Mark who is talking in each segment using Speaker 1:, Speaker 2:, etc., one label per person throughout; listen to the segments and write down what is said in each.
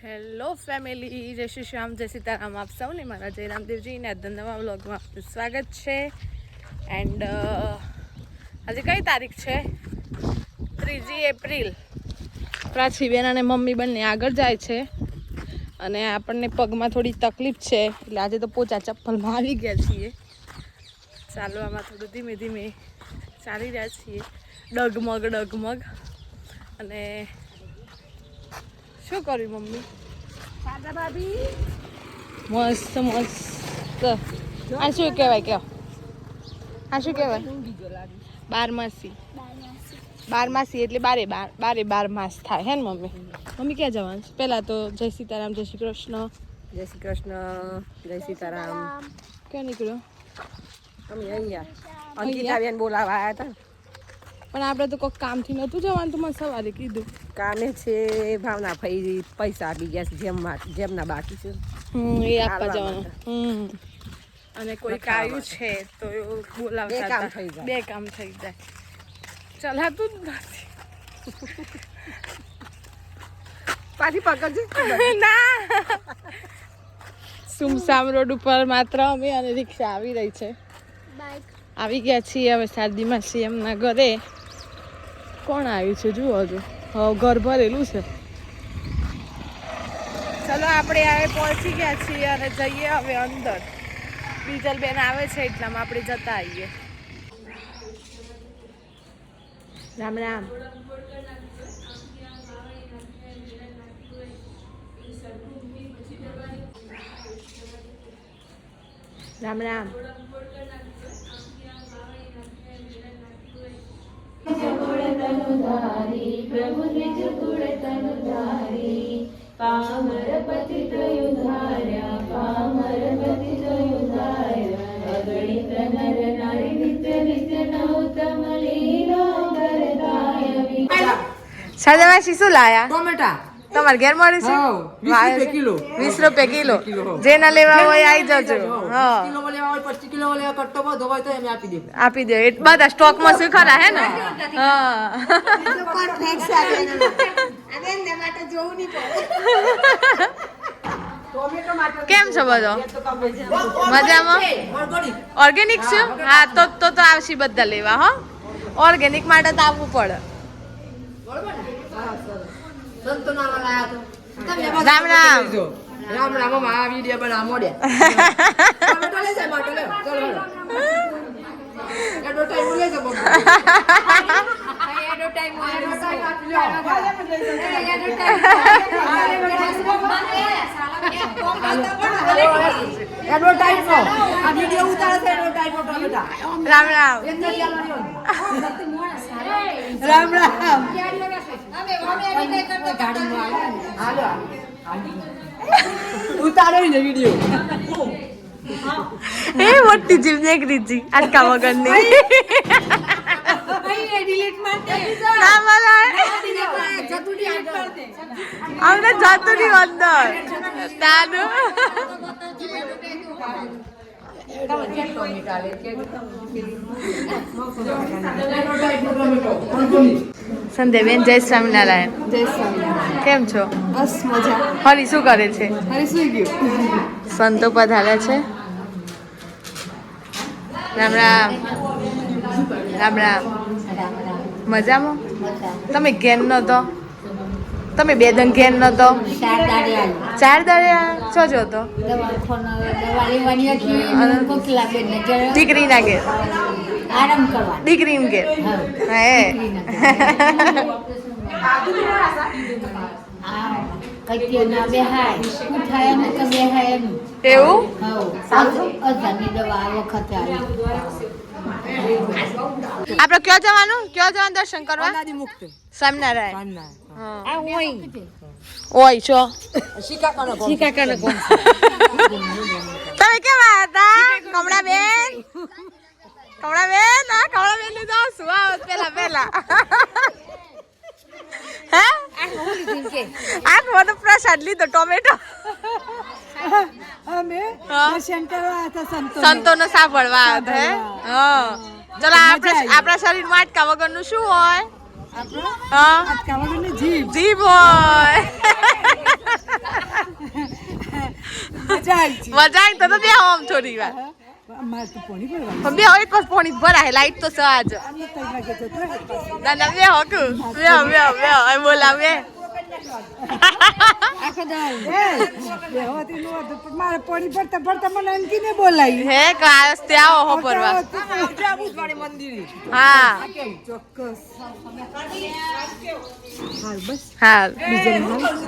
Speaker 1: Hello family, જય શ્રી શ્યામ, જય સીતારામ. આપ સૌને મારા જય રામદેવજીને આજના નવા વ્લોગમાં આપનું સ્વાગત છે. એન્ડ આજે કઈ તારીખ છે? 3 એપ્રિલ. પ્રાચી બેન અને મમ્મી બંને આગળ જાય છે અને આપણને પગમાં થોડી તકલીફ છે એટલે આજે તો પોચા ચપ્પલમાં આવી ગયા છીએ. ચાલવામાં થોડું ધીમે ધીમે ચાલી રહ્યા છીએ, ડગમગ અને શું કર્યું મમ્મી? સાદા ભાભી મસ્ત મસ્ત. આ શું કહેવાય? કહો, આ શું કહેવાય? બારમાસી એટલે બારે માસ થાય હે ને મમ્મી? મમ્મી ક્યાં જવાનું છે? પહેલાં તો જય સીતારામ, જય શ્રી કૃષ્ણ.
Speaker 2: જય શ્રી કૃષ્ણ, જય સીતારામ.
Speaker 1: ક્યાં નીકળ્યો?
Speaker 2: અમે અહીંયા અંકિતાબેન બોલાવા આવ્યા હતા.
Speaker 1: પણ આપણે તો કોઈક કામથી નહોતું જવાનું, તો મને સવારે કીધું.
Speaker 2: કામે છે ભાવના ભાઈ પૈસા આપી ગયા છે જેમના બાકી છે
Speaker 1: એ આપવા જવાનું. અને કોઈક આવ્યું છે તો બોલાવતા હતા. બે કામ થઈ જાય. ચલાતું જ નથી.
Speaker 2: પાછી પકડજો
Speaker 1: ના. સુમસામ રોડ ઉપર માત્ર અમે અને રિક્ષા આવી રહી છે. આવી ગયા છીએ હવે શાદીમાં છીએ એમના ઘરે. કોણ આવ્યું છે જુઓ, હજુ ઘર ભરેલું છે. ચલો આપણે હવે પહોંચી ગયા છીએ અને જઈએ હવે અંદર. બીજલ બેન આવે છે એટલામાં આપણે જતા આવીએ. રામ રામ. રામ રામ.
Speaker 3: प्रभु निज गुण तनुधारी पामर पतित उधार्या पामर पतित उधार्या अगणित नर नारी नित्य नित्य नौतम लीला करदाय.
Speaker 1: સાદાવાસી શું લાયા?
Speaker 2: ટોમેટા
Speaker 1: તમારે ઘેર મળે છે?
Speaker 2: 20 કિલો.
Speaker 1: 20 રૂપિયા કિલો. જેના લેવા હોય આવી જજો. હા,
Speaker 2: કિલો લેવા હોય 25 કિલો લેવા કટ્ટો બધો હોય તો એમ આપી દે.
Speaker 1: આપી દે. બધા સ્ટોકમાં શું ખરા હે ને? હા. કેમ છો બધો? મજામાં? ઓર્ગેનિક છે? હા, તો આવશે બધા લેવા. હા, ઓર્ગેનિક માટે તો આવવું પડે. રામ રામ.
Speaker 2: રામ રામ. આ વિડિયો બના મોડ્યા. ટોમેટો લે જાય માટો લે. ચલો એડો ટાઈમ લે જો બબુ. એડો ટાઈમ આપી લો. એડો ટાઈમ નો આ વિડિયો ઉતારે છે. એડો ટાઈમ નો ટોમેટા.
Speaker 1: રામ રામ.
Speaker 2: રામ રામ. ઉતારો ને વિડિયો.
Speaker 1: એ મોટી જીવ નીકળી જી અટકા વગરની. ના મલાય. અમને જતું નહીં અંદર. તાનું સંધ્યાબેન, જય સ્વામિનારાયણ.
Speaker 2: જય સ્વામિનારાયણ.
Speaker 1: કેમ છો?
Speaker 2: બસ મજા.
Speaker 1: હરી શું કરે છે?
Speaker 2: હરી સુઈ ગયું.
Speaker 1: સંતો પધાર્યા છે. રામ રામ. રામ રામ. મજામાં? તમે ઘેર નતો? તમે બે દન ઘેર નતો? 4 દાડે છો જોતો? દીકરીના ઘેર.
Speaker 3: આરામ કરવા
Speaker 1: દીકરીને ઘેર. હે
Speaker 3: કઈના બેહાય ઉઠાય એમ તો બેહાય એમ.
Speaker 1: એવું?
Speaker 3: અજાની દવા આ વખતે આવી.
Speaker 1: આપણે ક્યાં જવાનું દર્શન કરવા?
Speaker 2: અનાદિ મુક્ત
Speaker 1: સ્વામિનારાયણ.
Speaker 3: આ હોય
Speaker 1: ઓય છો.
Speaker 2: શિકાકાનો કોમ.
Speaker 1: તમે કેવા હતા કમળાબેન? કમળાબેન ને જાવ શું આવો પેલા હે આ તો પ્રસાદ લીધો ટોમેટો.
Speaker 2: અમે દર્શન કરવા હતા
Speaker 1: સંતોનો સાંભળવા હતા. હે હા. ચલો આપણા શરીર માં અટકા વગરનું શું હોય?
Speaker 2: આપણો અટકા વગરની જીભ.
Speaker 1: જીભ હોય.
Speaker 2: આવી
Speaker 1: મજા આવી તો બે આમ થોડી વાર
Speaker 2: મારે તો પોણી ભરવાની
Speaker 1: પણ બે હવે પાસ પાણી ભરાય લાઈટ તો સવાજ
Speaker 2: આમને તઈ લાગે તો
Speaker 1: ના ના બે હક બે બોલાવે
Speaker 2: આખો દાળ બે હોતી નો તો મારે પોણી ભરતા ભરતા મને અંકીને બોલાવી
Speaker 1: હે કાસ તે આવો હો પરવા
Speaker 2: બુધવારે મંદિરે
Speaker 1: હા
Speaker 2: ચોક્કસ હાલ બસ
Speaker 1: હા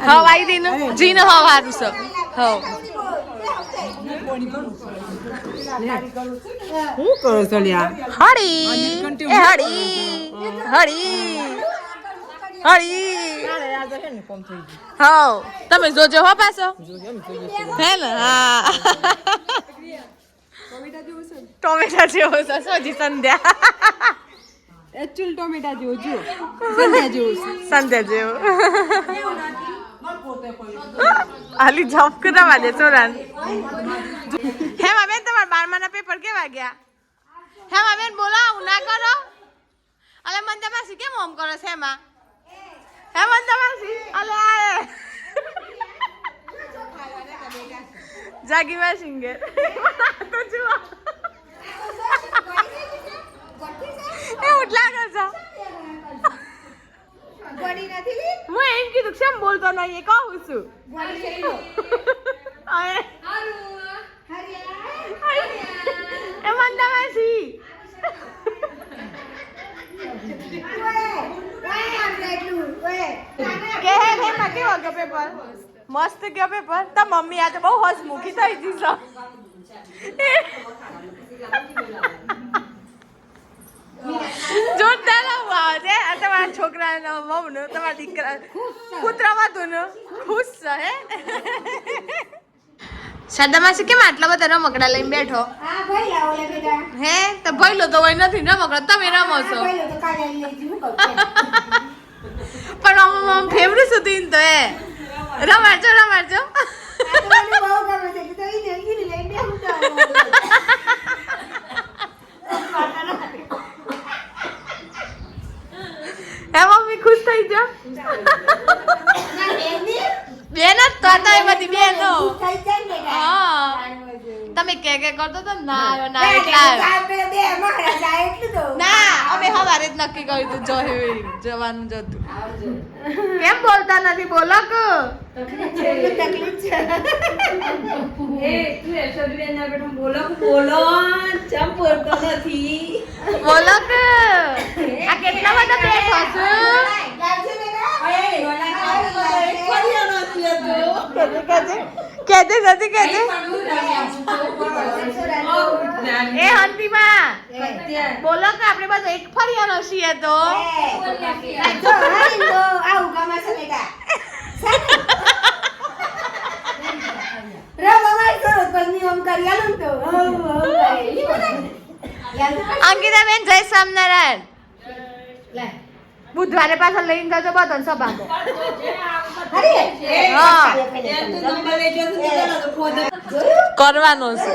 Speaker 1: હા આવી દીન જીન હો હારું છે હો
Speaker 2: હું કરો છો લ્યા
Speaker 1: હળી એ હળી હા તમે જોજો હો પાછો હે ને હા ટોમેટા જેવો છે સોજી સંધ્યા
Speaker 2: એકચ્યુઅલ ટોમેટા જેવું જો સંધ્યા જેવું
Speaker 1: સંધ્યા જેવો આલી જોબ કરવા વાજે ચોરાન હેમા બેન તમારા 12માના પેપર કેવા ગયા હેમા બેન બોલાવું ના કરો અલે મન તમાસી કેમ ઓમ કરો છે હેમા હે મન તમાસી અલે આય જાગી માં સિંગર તો જુઓ એ ઉઠલા કરજો
Speaker 3: ગોડી નથી લી
Speaker 1: હું એમ કીધું કેમ બોલતો નહીં એ કહું છું
Speaker 3: ગોડી છે લો
Speaker 1: અરે
Speaker 3: હરિયા
Speaker 1: એ મન તમાસી કે હે માં કેવો ગયો પેપર મસ્ત ગયો પેપર તા મમ્મી આજે બહુ હસમુખી થઈ ગઈ છે જોરદાર આવે છે આ તમારા છોકરાનો મમ્મનો તમારા દીકરા કૂતરામાં તું ખુશ છે હે શારદામાસી કેમ આટલા બધા રમકડા લઈને બેઠો
Speaker 3: હા ભાઈ લાવો લે બેટા
Speaker 1: હે તો ભઈલો તો હોય નથી રમકડા તમે રમો છો
Speaker 3: ભાઈ તો કાલે લઈ જીવું કહું
Speaker 1: પણ આમ ફેવરેટ સુધી તો એ રમાડજો
Speaker 3: આ તો મને બહુ ગમે છે તો ઈ લઈને બેહું તો
Speaker 1: હે મમ્મી ખુશ થઈ જા
Speaker 3: ના બેની
Speaker 1: બેન જ તો હતા એ બધી બેનો
Speaker 3: થઈ જાય ને
Speaker 1: હા તમે કે કરતો તો ના આવ્યો ના એટલા આવ્યો
Speaker 3: બે મહારાજ આ એટલું તો
Speaker 1: ના અમે હવારે જ નક્કી કર્યું હતું જો જવાનું જતું કેમ બોલતા નથી બોલો કે
Speaker 3: તકલીફ છે
Speaker 2: એ તું એસોડી ના બેટા બોલો ચમ બોલતો નથી
Speaker 1: બોલો કે આ કેટલા બધા બેઠો છે
Speaker 3: લાવજો બેટા
Speaker 1: કેજે નથી કેજે એ હંતીમાં બોલો કે આપણે બસ એક ફરિયાનો છીએ તો
Speaker 3: જો હાઈ તો આવું ગમે છે બેટા રમ અમારી કરો પણ નિયમ કરી આલું તો
Speaker 1: અંકિતા બેન જય સ્વામિનારાયણ
Speaker 3: લે
Speaker 1: બુધવારે પાછળ લઈને જજો બધો સભા
Speaker 3: હરી
Speaker 1: હા
Speaker 2: નંબર લેજો તો
Speaker 3: જોયું
Speaker 1: કરવાનો છે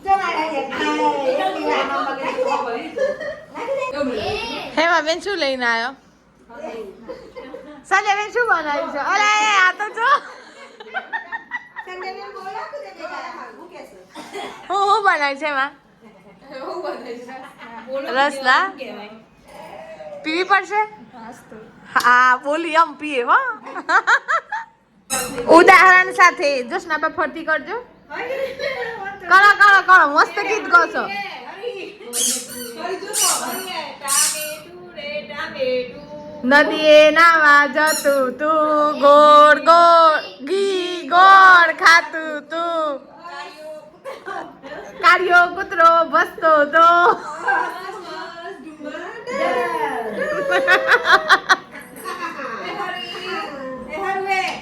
Speaker 3: જો મારા
Speaker 1: હેમા બેન શું લઈને આવ્યો સંજય બેન શું બનાવ્યું છે અરે આ તો જો
Speaker 3: સંદેશ બોલો કે બેટા હું કે છે
Speaker 1: હું બનાવ્યું છે એમાં રસના પીવી પડશે હા બોલી એમ પીએ હો ઉદાહરણ સાથે જોશના પર ફરતી કરજો કરો મસ્ત ગીત ગો છો નદીએ નાવા જતું તું ગોળ ગોળ ઘી ગોળ ખાતું તું કાળિયો કૂતરો ભસતો તો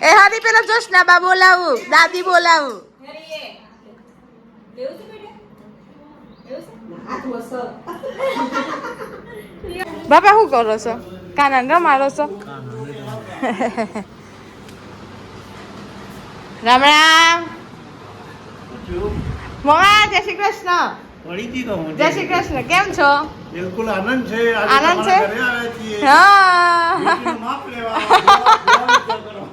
Speaker 1: એ હરી પેલા જોશના બા બોલાવું દાદી બોલાવું બાપા શું કરો છો કાના રમાડો છો રામ રામ મમ્મા જય શ્રી કૃષ્ણ જય શ્રી કૃષ્ણ કેમ છો
Speaker 4: બિલકુલ આનંદ છે
Speaker 1: આનંદ છે?
Speaker 4: ઘરે આવ્યા છીએ
Speaker 1: હા
Speaker 4: વીટીનું માપ લેવા જોવા કરો.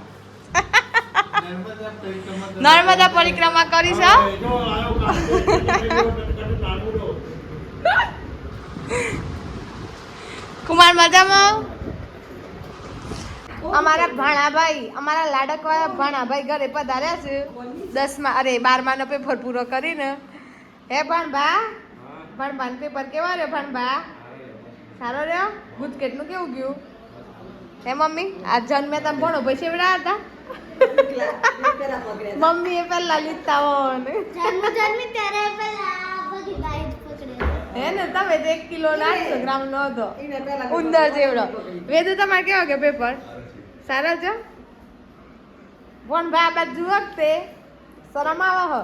Speaker 1: નર્મદા પરિક્રમા કરી છે કુમાર મજામાં અમારા ભાણાભાઈ લાડકવાળા ભાણાભાઈ ઘરે પધાર્યા છે 12મા નો પેપર પૂરો કરીને હે ભણબા પેપર કેવો રહ્યો ભણબા સારો રહ્યો ગુજકેટનું કેવું ગયું હે મમ્મી આ જન્મે તમે ભણો પછી એવડા હતા મમ્મી એ પહેલા લીધા હોય ને હે ને તમે તો 1 કિલો 800 ગ્રામ નો હતો ઉંદર જેવડો વેદુ તમારે કેવો કે પેપર સારો છે ભણ ભાઈ આ બાજુ વખતે શરમ આવે હો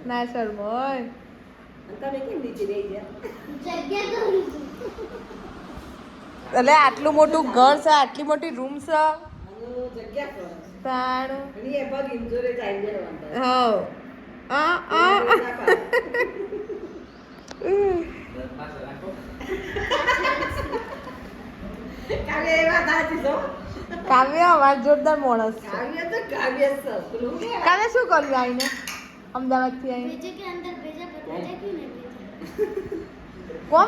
Speaker 1: ના શરમ હોય એટલે આટલું મોટું ઘર છે આટલી મોટી રૂમ છે તાણ કાવ્ય અવાજ જોરદાર માણસ કાવ્ય શું કર્યું આઈને અમદાવાદ થી આઈને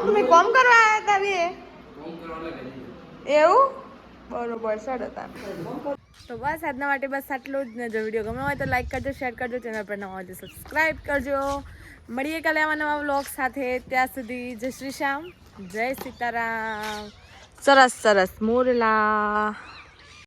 Speaker 1: તમે કોમ કરવા આવ્યા કાવ્ય એવું બરોબર સાડા તો બસ આજના માટે બસ આટલું જ ને જો વિડીયો ગમ્યો હોય તો લાઈક કરજો શેર કરજો ચેનલ પર નવા હોય તો સબસ્ક્રાઈબ કરજો મળીએ કાલે આવા નવા વ્લોગ સાથે ત્યાં સુધી જય શ્રી શ્યામ જય સીતારામ સરસ મોરલા